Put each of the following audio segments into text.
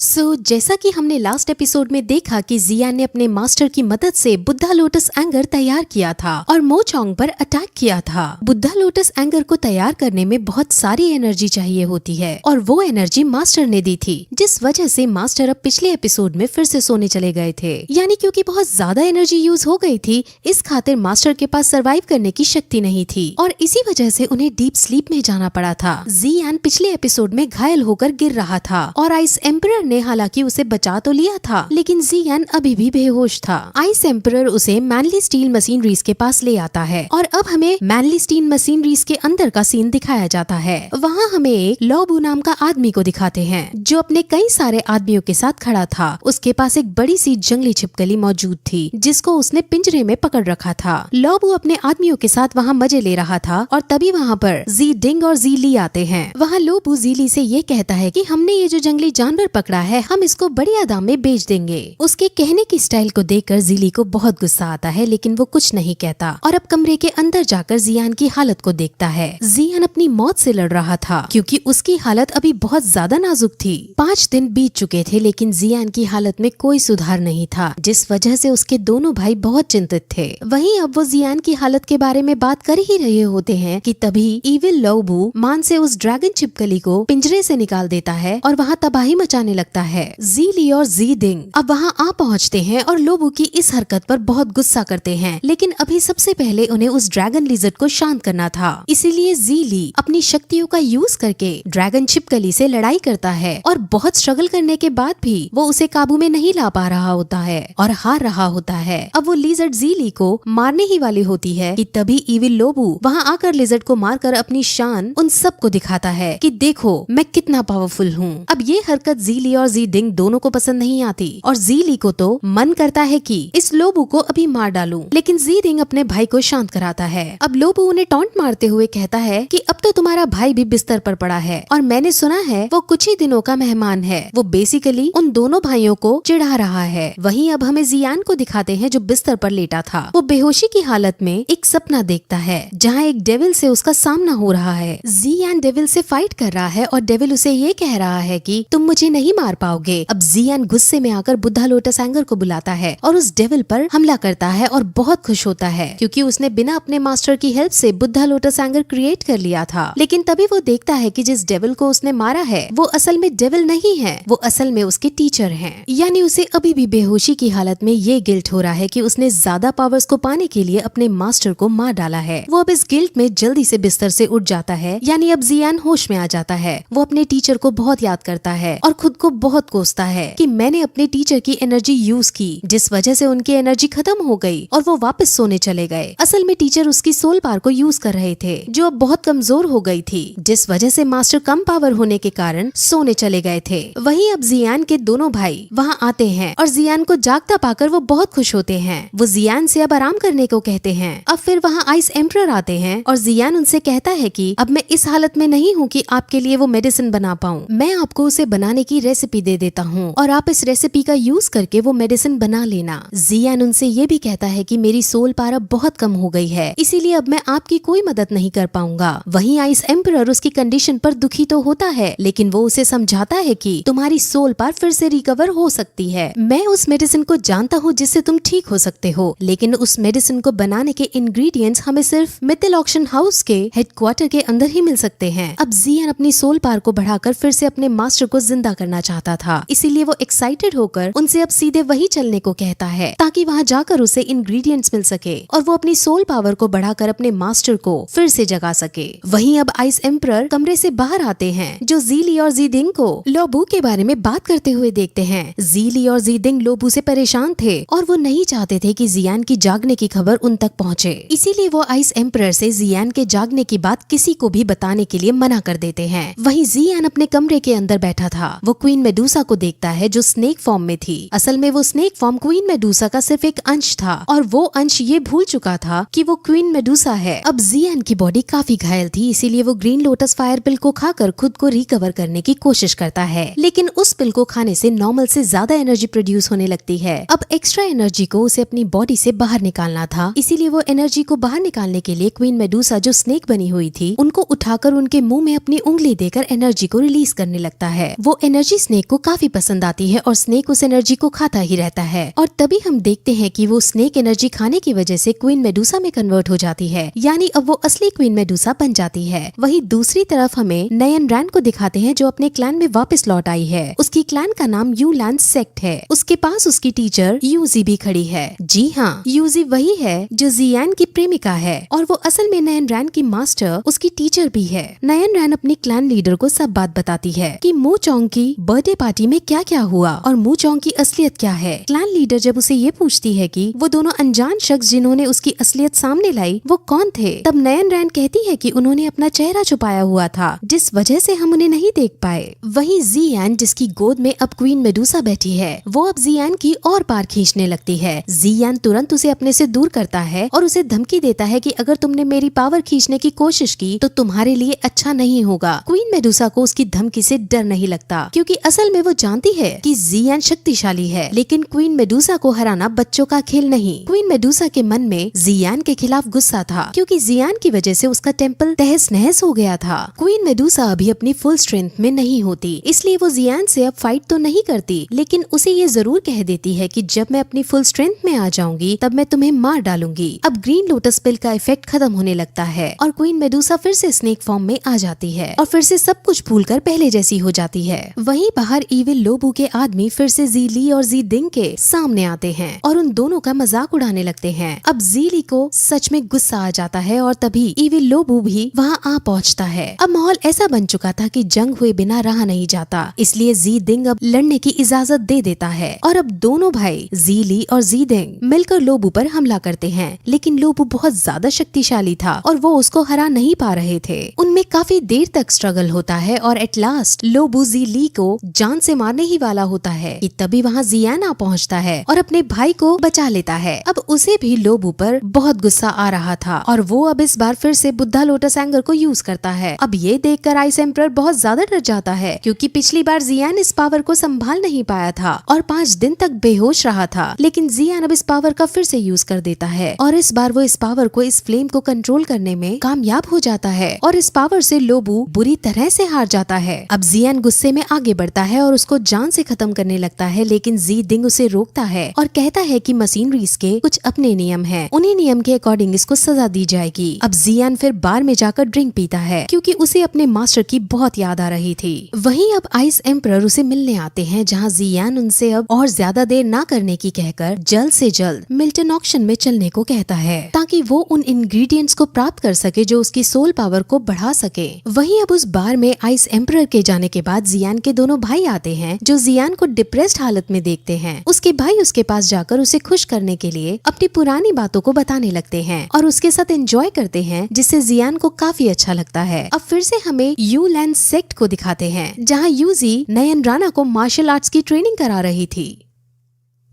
जैसा कि हमने लास्ट एपिसोड में देखा कि जियान ने अपने मास्टर की मदद से बुद्धा लोटस एंगर तैयार किया था और मो चोंग पर अटैक किया था। बुद्धा लोटस एंगर को तैयार करने में बहुत सारी एनर्जी चाहिए होती है और वो एनर्जी मास्टर ने दी थी, जिस वजह से मास्टर अब पिछले एपिसोड में फिर से सोने चले गए थे। यानी क्योंकि बहुत ज्यादा एनर्जी यूज हो गई थी, इस खातिर मास्टर के पास सर्वाइव करने की शक्ति नहीं थी और इसी वजह से उन्हें डीप स्लीप में जाना पड़ा था। जियान पिछले एपिसोड में घायल होकर गिर रहा था और आइस एम्परर ने हालांकि उसे बचा तो लिया था, लेकिन जियान अभी भी बेहोश था। आइस एम्परर उसे मैनली स्टील मशीनरीज के पास ले आता है और अब हमें मैनली स्टील मशीनरीज के अंदर का सीन दिखाया जाता है। वहाँ हमें एक लोबू नाम का आदमी को दिखाते हैं जो अपने कई सारे आदमियों के साथ खड़ा था। उसके पास एक बड़ी सी जंगली छिपकली मौजूद थी जिसको उसने पिंजरे में पकड़ रखा था। लोबू अपने आदमियों के साथ वहाँ मजे ले रहा था और तभी वहाँ पर जी डिंग और जी ली आते हैं। वहाँ लोबू जी ली से ये कहता है कि हमने ये जो जंगली जानवर पकड़ा है हम इसको बढ़िया दाम में बेच देंगे। उसके कहने की स्टाइल को देखकर जिली को बहुत गुस्सा आता है, लेकिन वो कुछ नहीं कहता और अब कमरे के अंदर जाकर जियान की हालत को देखता है। जियान अपनी मौत से लड़ रहा था क्योंकि उसकी हालत अभी बहुत ज्यादा नाजुक थी। 5 दिन बीत चुके थे लेकिन जियान की हालत में कोई सुधार नहीं था, जिस वजह से उसके दोनों भाई बहुत चिंतित थे। वहीं अब वो जियान की हालत के बारे में बात कर ही रहे होते हैं कि तभी इविल लोबू मान से उस ड्रैगन छिपकली को पिंजरे से निकाल देता है और वहाँ तबाही मचाने लगता है। जी ली और जी डिंग अब वहाँ आ पहुँचते हैं और लोबू की इस हरकत पर बहुत गुस्सा करते हैं, लेकिन अभी सबसे पहले उन्हें उस ड्रैगन लिजर्ड को शांत करना था। इसीलिए जी ली अपनी शक्तियों का यूज करके ड्रैगन छिपकली से लड़ाई करता है और बहुत स्ट्रगल करने के बाद भी वो उसे काबू में नहीं ला पा रहा होता है और हार रहा होता है। अब वो लिजर्ड जी ली को मारने ही वाली होती है कि तभी इविल लोबू वहाँ आकर लिजर्ड को मारकर अपनी शान उन सबको दिखाता है कि देखो मैं कितना पावरफुल हूँ। अब ये हरकत जी ली और जी डिंग दोनों को पसंद नहीं आती और जी ली को तो मन करता है कि इस लोबू को अभी मार डालूं, लेकिन जी डिंग अपने भाई को शांत कराता है। अब लोबू उन्हें टॉन्ट मारते हुए कहता है कि अब तो तुम्हारा भाई भी बिस्तर पर पड़ा है और मैंने सुना है वो कुछ ही दिनों का मेहमान है। वो बेसिकली उन दोनों भाइयों को चिढ़ा रहा है। वहीं अब हमें जियान को दिखाते हैं जो बिस्तर पर लेटा था। वो बेहोशी की हालत में एक सपना देखता है जहाँ एक डेविल से उसका सामना हो रहा है। जियान डेविल से फाइट कर रहा है और डेविल उसे ये कह रहा है कि तुम मुझे नहीं मार पाओगे। अब जियान गुस्से में आकर बुद्धा लोटस एंगर को बुलाता है और उस डेविल पर हमला करता है और बहुत खुश होता है क्योंकि उसने बिना अपने मास्टर की हेल्प से बुद्धा लोटस एंगर क्रिएट कर लिया था। लेकिन तभी वो देखता है कि जिस डेविल को उसने मारा है वो असल में डेविल नहीं है, वो असल में उसके टीचर हैं। यानी उसे अभी भी बेहोशी की हालत में ये गिल्ट हो रहा है कि उसने ज्यादा पावर्स को पाने के लिए अपने मास्टर को मार डाला है। वो अब इस गिल्ट में जल्दी से बिस्तर से उठ जाता है। यानी अब जियान होश में आ जाता है। वो अपने टीचर को बहुत याद करता है और खुद को बहुत कोसता है कि मैंने अपने टीचर की एनर्जी यूज की जिस वजह से उनकी एनर्जी खत्म हो गई और वो वापस सोने चले गए। असल में टीचर उसकी सोल पावर को यूज कर रहे थे जो अब बहुत कमजोर हो गई थी, जिस वजह से मास्टर कम पावर होने के कारण सोने चले गए थे। वहीं अब जियान के दोनों भाई वहाँ आते हैं और जियान को जागता पाकर वो बहुत खुश होते हैं। वो जियान से अब आराम करने को कहते हैं। अब फिर वहाँ आइस एम्परर आते हैं और जियान उनसे कहता है कि अब मैं इस हालत में नहीं हूँ कि आपके लिए वो मेडिसिन बना पाऊँ। मैं आपको उसे बनाने की रेसिपी दे देता हूँ और आप इस रेसिपी का यूज करके वो मेडिसिन बना लेना। जियान उनसे ये भी कहता है कि मेरी सोल पावर अब बहुत कम हो गई है, इसीलिए अब मैं आपकी कोई मदद नहीं कर पाऊंगा। वहीं आइस एम्परर उसकी कंडीशन पर दुखी तो होता है, लेकिन वो उसे समझाता है कि तुम्हारी सोल पावर फिर से रिकवर हो सकती है। मैं उस मेडिसिन को जानता हूँ जिससे तुम ठीक हो सकते हो, लेकिन उस मेडिसिन को बनाने के इंग्रेडिएंट्स हमें सिर्फ मित्तल ऑक्शन हाउस के हेडक्वार्टर के अंदर ही मिल सकते हैं। अब जियान अपनी सोल पावर को बढ़ाकर फिर से अपने मास्टर को जिंदा करना चाहता था, इसीलिए वो एक्साइटेड होकर उनसे अब सीधे वही चलने को कहता है ताकि वहाँ जाकर उसे इंग्रेडिएंट्स मिल सके और वो अपनी सोल पावर को बढ़ाकर अपने मास्टर को फिर से जगा सके। वहीं अब आइस एम्परर कमरे से बाहर आते हैं जो जी ली और जी डिंग को लोबू के बारे में बात करते हुए देखते हैं। जी ली और जी डिंग लोबू से परेशान थे और वो नहीं चाहते थे कि जियान की जागने की खबर उन तक पहुँचे, इसीलिए वो आइस एम्परर से जियान के जागने की बात किसी को भी बताने के लिए मना कर देते हैं। वहीं जियान अपने कमरे के अंदर बैठा था। वो क्वीन मेडूसा को देखता है जो स्नेक फॉर्म में थी। असल में वो स्नेक फॉर्म क्वीन मेडूसा का सिर्फ एक अंश था और वो अंश ये भूल चुका था कि वो क्वीन मेडूसा है। अब जियान की बॉडी काफी घायल थी, इसीलिए वो ग्रीन लोटस फायर पिल को खाकर खुद को रिकवर करने की कोशिश करता है, लेकिन उस पिल को खाने से नॉर्मल से ज्यादा एनर्जी प्रोड्यूस होने लगती है। अब एक्स्ट्रा एनर्जी को उसे अपनी बॉडी से बाहर निकालना था, इसीलिए वो एनर्जी को बाहर निकालने के लिए क्वीन मेडूसा जो स्नेक बनी हुई थी उनको उठाकर उनके मुंह में अपनी उंगली देकर एनर्जी को रिलीज करने लगता है। वो एनर्जी स्नेक को काफी पसंद आती है और स्नेक उस एनर्जी को खाता ही रहता है। और तभी हम देखते हैं कि वो स्नेक एनर्जी खाने की वजह से क्वीन मेडुसा में कन्वर्ट हो जाती है, यानी अब वो असली क्वीन मेडुसा बन जाती है। वहीं दूसरी तरफ हमें नयन रैन को दिखाते हैं जो अपने क्लैन में वापस लौट आई है। उसकी क्लैन का नाम यू लैंड सेक्ट है। उसके पास उसकी टीचर यूजी भी खड़ी है। जी हाँ, यूजी वही है जो जियान की प्रेमिका है और वो असल में नयन रैन की मास्टर उसकी टीचर भी है। नयन रैन अपनी क्लैन लीडर को सब बात बताती है कि मू चोंग की बर्थडे पार्टी में क्या क्या हुआ और मू चोंग की असलियत क्या है। क्लैन लीडर जब उसे ये पूछती है कि वो दोनों अनजान शख्स जिन्होंने उसकी असलियत सामने लाई वो कौन थे, तब नयन रैन कहती है कि उन्होंने अपना चेहरा छुपाया हुआ था जिस वजह से हम उन्हें नहीं देख पाए। वहीं जियान जिसकी गोद में अब क्वीन मेडुसा बैठी है वो अब जियान की और पार खींचने लगती है। जियान तुरंत उसे अपने से दूर करता है और उसे धमकी देता है कि अगर तुमने मेरी पावर खींचने की कोशिश की तो तुम्हारे लिए अच्छा नहीं होगा। क्वीन मेडुसा को उसकी धमकी से डर नहीं लगता क्योंकि असल में वो जानती है कि जियान शक्तिशाली है, लेकिन क्वीन मेडुसा को हराना बच्चों का खेल नहीं। क्वीन मेडुसा के मन में जियान के खिलाफ गुस्सा था क्योंकि जियान की वजह से उसका टेम्पल तहस नहस हो गया था। क्वीन मेडुसा अभी अपनी फुल स्ट्रेंथ में नहीं होती, इसलिए वो जियान से अब फाइट तो नहीं करती, लेकिन उसे ये जरूर कह देती है कि जब मैं अपनी फुल स्ट्रेंथ में आ जाऊंगी तब मैं तुम्हें मार डालूंगी। अब ग्रीन लोटस पिल का इफेक्ट खत्म होने लगता है और क्वीन मेडुसा फिर से स्नेक फॉर्म में आ जाती है और फिर से सब कुछ भूलकर पहले जैसी हो जाती है। वहीं बाहर इविल लोबू के आदमी फिर से जी ली और जी डिंग के सामने आते हैं और उन दोनों का मजाक उड़ाने लगते हैं। अब जी ली को सच में गुस्सा आ जाता है और तभी इविल लोबू भी वहाँ आ पहुँचता है। अब माहौल ऐसा बन चुका था कि जंग हुए बिना रहा नहीं जाता, इसलिए जी डिंग अब लड़ने की इजाजत दे देता है और अब दोनों भाई जी ली और जी डिंग मिलकर लोबू पर हमला करते हैं। लेकिन लोबू बहुत ज्यादा शक्तिशाली था और वो उसको हरा नहीं पा रहे थे। उनमें काफी देर तक स्ट्रगल होता है और एट लास्ट लोबू जी ली को जान से मारने ही वाला होता है कि तभी वहाँ जियान आ पहुँचता है और अपने भाई को बचा लेता है। अब उसे भी लोबू पर बहुत गुस्सा आ रहा था और वो अब इस बार फिर से बुद्धा लोटस एंगर को यूज करता है। अब ये देखकर आइस एम्परर बहुत ज्यादा डर जाता है क्योंकि पिछली बार जियान इस पावर को संभाल नहीं पाया था और 5 दिन तक बेहोश रहा था, लेकिन जियान अब इस पावर का फिर से यूज कर देता है और इस बार वो इस पावर को इस फ्लेम को कंट्रोल करने में कामयाब हो जाता है और इस पावर से लोबू बुरी तरह से हार जाता है। अब जियान गुस्से में आगे बढ़ता है और उसको जान से खत्म करने लगता है, लेकिन जी डिंग उसे रोकता है और कहता है कि मशीनरीज के कुछ अपने नियम हैं, उन्हीं नियम के अकॉर्डिंग इसको सजा दी जाएगी। अब जियान फिर बार में जाकर ड्रिंक पीता है क्योंकि उसे अपने मास्टर की बहुत याद आ रही थी। वहीं अब आइस एम्परर उसे मिलने आते हैं जहाँ जियान उनसे अब और ज्यादा देर ना करने की कहकर जल्द से जल्द मिल्टन ऑक्शन में चलने को कहता है ताकि वो उन इंग्रेडिएंट्स को प्राप्त कर सके जो उसकी सोल पावर को बढ़ा सके। वहीं अब उस बार में आइस एम्परर के जाने के बाद जियान के दोनों भाई आते हैं जो जियान को डिप्रेस्ड हालत में देखते हैं। उसके भाई उसके पास जाकर उसे खुश करने के लिए अपनी पुरानी बातों को बताने लगते हैं और उसके साथ एंजॉय करते हैं, जिससे जियान को काफी अच्छा लगता है। अब फिर से हमें यू लैंड सेक्ट को दिखाते हैं जहाँ यूजी नयन राणा को मार्शल आर्ट्स की ट्रेनिंग करा रही थी।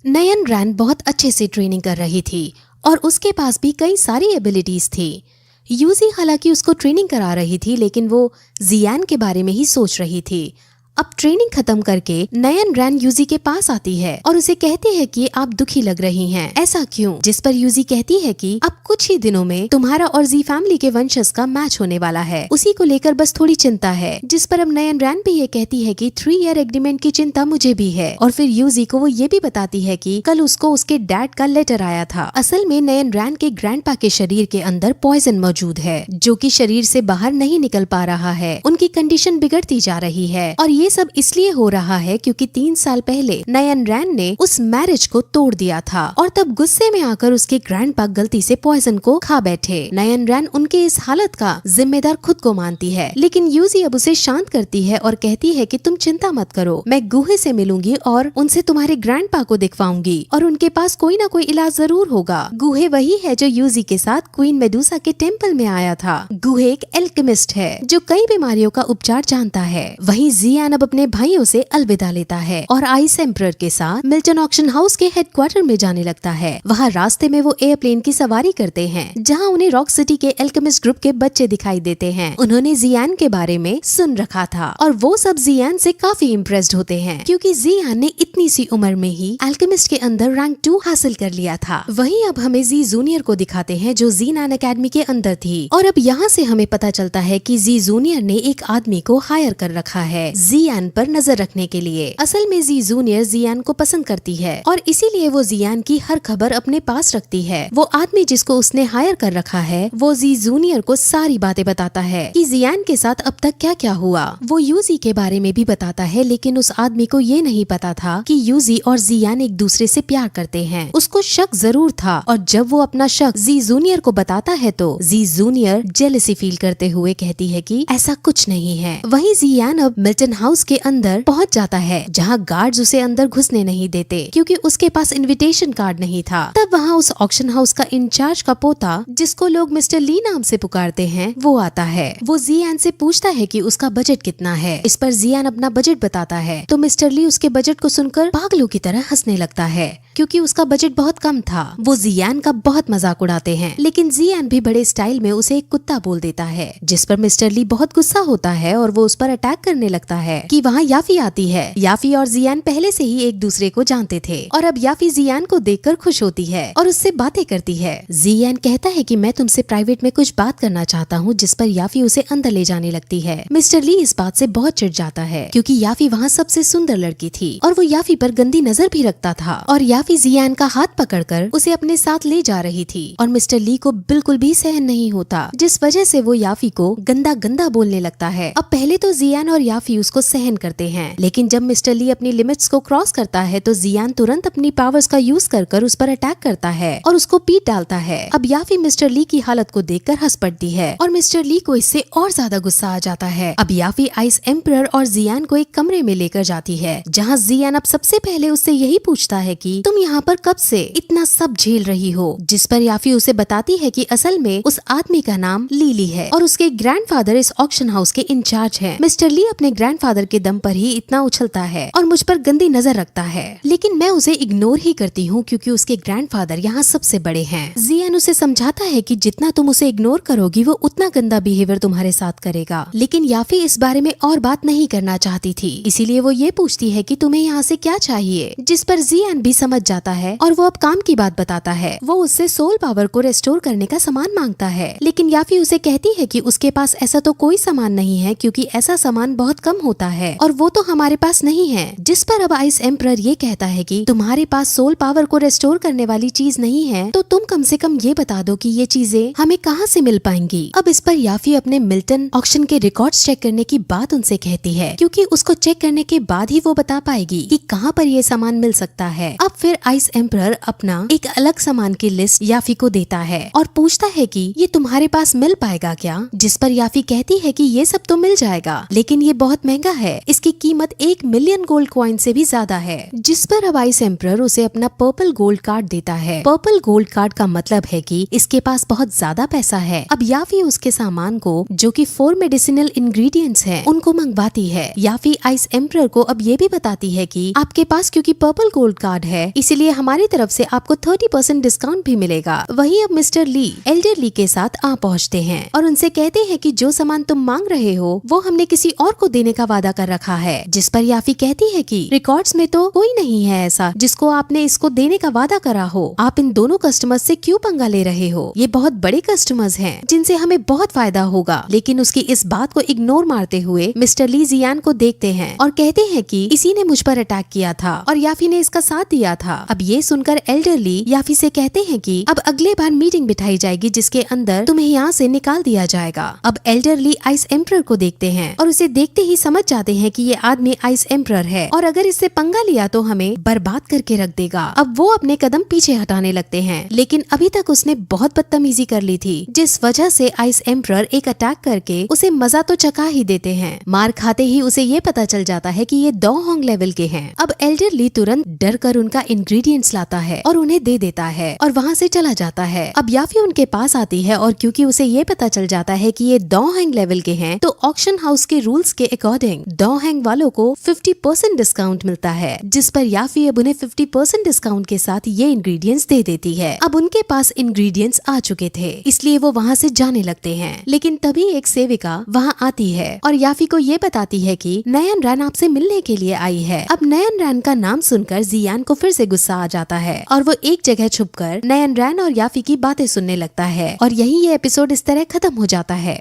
नयन रैन बहुत अच्छे से ट्रेनिंग कर रही थी और उसके पास भी कई सारी एबिलिटीज थी। यूजी हालांकि उसको ट्रेनिंग करा रही थी, लेकिन वो जियान के बारे में ही सोच रही थी। अब ट्रेनिंग खत्म करके नयन रैन यूजी के पास आती है और उसे कहते हैं कि आप दुखी लग रही हैं, ऐसा क्यों? जिस पर यूजी कहती है कि अब कुछ ही दिनों में तुम्हारा और जी फैमिली के वंशज का मैच होने वाला है, उसी को लेकर बस थोड़ी चिंता है। जिस पर अब नयन रैन भी ये कहती है कि 3 ईयर एग्रीमेंट की चिंता मुझे भी है। और फिर यूजी को वो ये भी बताती है कि कल उसको उसके डैड का लेटर आया था। असल में नयन रैन के ग्रैंडपा के शरीर के अंदर पॉइजन मौजूद है जो कि शरीर से बाहर नहीं निकल पा रहा है। उनकी कंडीशन बिगड़ती जा रही है और ये सब इसलिए हो रहा है क्योंकि 3 साल पहले नयन रैन ने उस मैरिज को तोड़ दिया था और तब गुस्से में आकर उसके ग्रैंडपा गलती से पॉइजन को खा बैठे। नयन रैन उनके इस हालत का जिम्मेदार खुद को मानती है, लेकिन यूजी अब उसे शांत करती है और कहती है कि तुम चिंता मत करो, मैं गुहे से मिलूंगी और उनसे तुम्हारे ग्रैंडपा को दिखवाऊंगी और उनके पास कोई ना कोई इलाज जरूर होगा। गुहे वही है जो यूजी के साथ क्वीन मेडुसा के टेम्पल में आया था। गुहे एक एल्केमिस्ट है जो कई बीमारियों का उपचार जानता है। वहीं जियान अब अपने भाइयों से अलविदा लेता है और आइस एम्परर के साथ मिल्टन ऑक्शन हाउस के हेडक्वार्टर में जाने लगता है। वहाँ रास्ते में वो एयरप्लेन की सवारी करते हैं जहाँ उन्हें रॉक सिटी के एल्केमिस्ट ग्रुप के बच्चे दिखाई देते हैं। उन्होंने जियान के बारे में सुन रखा था और वो सब जियान से काफी इम्प्रेस्ड होते हैं क्योंकि जियान ने इतनी सी उम्र में ही एल्केमिस्ट के अंदर रैंक 2 हासिल कर लिया था। वहीं अब हमें जी जूनियर को दिखाते हैं जो ज़ी-नैन एकेडमी के अंदर थी और अब यहाँ से हमें पता चलता है कि जी जूनियर ने एक आदमी को हायर कर रखा है। जी जियान पर नजर रखने के लिए। असल में जी जूनियर जियान को पसंद करती है और इसीलिए वो जियान की हर खबर अपने पास रखती है। वो आदमी जिसको उसने हायर कर रखा है वो जी जूनियर को सारी बातें बताता है कि जियान के साथ अब तक क्या क्या हुआ। वो यूजी के बारे में भी बताता है, लेकिन उस आदमी को ये नहीं पता था कि यूजी और जियान एक दूसरे से प्यार करते हैं। उसको शक जरूर था और जब वो अपना शक जी जूनियर को बताता है तो जी जूनियर जेलसी फील करते हुए कहती है कि ऐसा कुछ नहीं है। वहीं जियान अब मिल्टन हाउस के अंदर पहुंच जाता है जहां गार्ड्स उसे अंदर घुसने नहीं देते क्योंकि उसके पास इनविटेशन कार्ड नहीं था। तब वहां उस ऑक्शन हाउस का इंचार्ज का पोता, जिसको लोग मिस्टर ली नाम से पुकारते हैं, वो आता है। वो जियान से पूछता है कि उसका बजट कितना है। इस पर जियान अपना बजट बताता है तो मिस्टर ली उसके बजट को सुनकर पागलों की तरह हंसने लगता है क्योंकि उसका बजट बहुत कम था। वो जियान का बहुत मजाक उड़ाते हैं, लेकिन जियान भी बड़े स्टाइल में उसे एक कुत्ता बोल देता है, जिस पर मिस्टर ली बहुत गुस्सा होता है और वो उस पर अटैक करने लगता है कि वहाँ याफी आती है। याफी और जियान पहले से ही एक दूसरे को जानते थे और अब याफी जियान को देखकर खुश होती है और उससे बातें करती है। जियान कहता है कि मैं तुमसे प्राइवेट में कुछ बात करना चाहता हूँ, जिस पर याफी उसे अंदर ले जाने लगती है। मिस्टर ली इस बात से बहुत चिढ़ जाता है क्योंकि याफी वहाँ सबसे सुंदर लड़की थी और वो याफी पर गंदी नजर भी रखता था और याफी जियान का हाथ पकड़कर उसे अपने साथ ले जा रही थी और मिस्टर ली को बिल्कुल भी सहन नहीं होता, जिस वजह से वो याफी को गंदा गंदा बोलने लगता है। अब पहले तो जियान और याफी उसको सहन करते हैं, लेकिन जब मिस्टर ली अपनी लिमिट्स को क्रॉस करता है तो जियान तुरंत अपनी पावर्स का यूज कर उस पर अटैक करता है और उसको पीट डालता है। अब याफी मिस्टर ली की हालत को देखकर हंस पड़ती है और मिस्टर ली को इससे और ज्यादा गुस्सा आ जाता है। अब याफी आइस एम्परर और जियान को एक कमरे में लेकर जाती है जहाँ जियान अब सबसे पहले उससे यही पूछता है कि तुम यहाँ पर कब से इतना सब झेल रही हो, जिस पर याफी उसे बताती है कि असल में उस आदमी का नाम लीली है और उसके ग्रैंडफादर इस ऑक्शन हाउस के इंचार्ज हैं। मिस्टर ली अपने ग्रैंडफादर के दम पर ही इतना उछलता है और मुझ पर गंदी नजर रखता है, लेकिन मैं उसे इग्नोर ही करती हूँ क्योंकि उसके ग्रैंडफादर यहाँ सबसे बड़े हैं। जियान उसे समझाता है कि जितना तुम उसे इग्नोर करोगी वो उतना गंदा बिहेवियर तुम्हारे साथ करेगा, लेकिन याफी इस बारे में और बात नहीं करना चाहती थी, इसीलिए वो ये पूछती है कि तुम्हें यहाँ से क्या चाहिए, जिस पर जियान भी समझ जाता है और वो अब काम की बात बताता है। वो उससे सोल पावर को रेस्टोर करने का सामान मांगता है, लेकिन याफी उसे कहती है कि उसके पास ऐसा तो कोई सामान नहीं है क्योंकि ऐसा सामान बहुत कम होता है और वो तो हमारे पास नहीं है। जिस पर अब आइस एम्परर ये कहता है कि तुम्हारे पास सोल पावर को रेस्टोर करने वाली चीज नहीं है तो तुम कम से कम ये बता दो कि ये चीजें हमें कहाँ से मिल पाएंगी। अब इस पर याफी अपने मिल्टन ऑक्शन के रिकॉर्ड्स चेक करने की बात उनसे कहती है क्योंकि उसको चेक करने के बाद ही वो बता पाएगी कि कहाँ पर ये सामान मिल सकता है। अब फिर आइस एम्परर अपना एक अलग सामान की लिस्ट याफी को देता है और पूछता है कि ये तुम्हारे पास मिल पाएगा क्या, जिस पर याफी कहती है कि ये सब तो मिल जाएगा, लेकिन ये बहुत महंगा है, इसकी कीमत 1 मिलियन गोल्ड कॉइन से भी ज्यादा है। जिस पर अब आइस एम्परर उसे अपना पर्पल गोल्ड कार्ड देता है। पर्पल गोल्ड कार्ड का मतलब है कि इसके पास बहुत ज्यादा पैसा है। अब याफी उसके सामान को, जो कि 4 मेडिसिनल इंग्रेडिएंट्स हैं, उनको मंगवाती है। याफी आइस एम्परर को अब ये भी बताती है कि आपके पास क्योंकि पर्पल गोल्ड कार्ड है इसलिए हमारी तरफ से आपको 30% डिस्काउंट भी मिलेगा। वहीं अब मिस्टर ली एल्डर ली के साथ आ पहुँचते हैं और उनसे कहते हैं कि जो सामान तुम मांग रहे हो वो हमने किसी और को देने का वादा कर रखा है। जिस पर याफी कहती है कि रिकॉर्ड्स में तो कोई नहीं है ऐसा जिसको आपने इसको देने का वादा करा हो। आप इन दोनों कस्टमर्स से क्यों पंगा ले रहे हो, ये बहुत बड़े कस्टमर्स हैं जिनसे हमें बहुत फायदा होगा। लेकिन उसकी इस बात को इग्नोर मारते हुए मिस्टर ली जियान को देखते हैं और कहते हैं कि इसी ने मुझ पर अटैक किया था और याफी ने इसका साथ दिया था। अब ये सुनकर एल्डर ली याफी से कहते हैं कि अब अगले बार मीटिंग बिठाई जाएगी जिसके अंदर तुम्हें यहाँ से निकाल दिया जाएगा। अब एल्डर ली आइस एम्परर को देखते हैं और उसे देखते ही समझ जाते हैं कि ये आदमी आइस एम्परर है और अगर इससे पंगा लिया तो हमें बर्बाद करके रख देगा। अब वो अपने कदम पीछे हटाने लगते हैं, लेकिन अभी तक उसने बहुत बदतमीजी कर ली थी, जिस वजह से आइस एम्परर एक अटैक करके उसे मजा तो चखा ही देते हैं। मार खाते ही उसे ये पता चल जाता है कि ये दो होंग लेवल के हैं। अब एल्डर ली तुरंत डर कर उनका इंग्रेडिएंट्स लाता है और उन्हें दे देता है और वहाँ से चला जाता है। अब याफी उनके पास आती है और क्योंकि उसे ये पता चल जाता है कि ये दो हैंग लेवल के हैं तो ऑक्शन हाउस के रूल्स के अकॉर्डिंग दो हैंग वालों को 50% डिस्काउंट मिलता है, जिस पर याफी अब उन्हें 50% डिस्काउंट के साथ ये इंग्रेडिएंट्स दे देती है। अब उनके पास इंग्रेडिएंट्स आ चुके थे इसलिए वो वहाँ से जाने लगते हैं, लेकिन तभी एक सेविका वहाँ आती है और याफी को ये बताती है कि नयन रैन आपसे मिलने के लिए आई है। अब नयन रैन का नाम सुनकर जियान को फिर से गुस्सा आ जाता है और वो एक जगह छुपकर नयन रैन और याफी की बातें सुनने लगता है और यही ये एपिसोड इस तरह खत्म हो जाता है।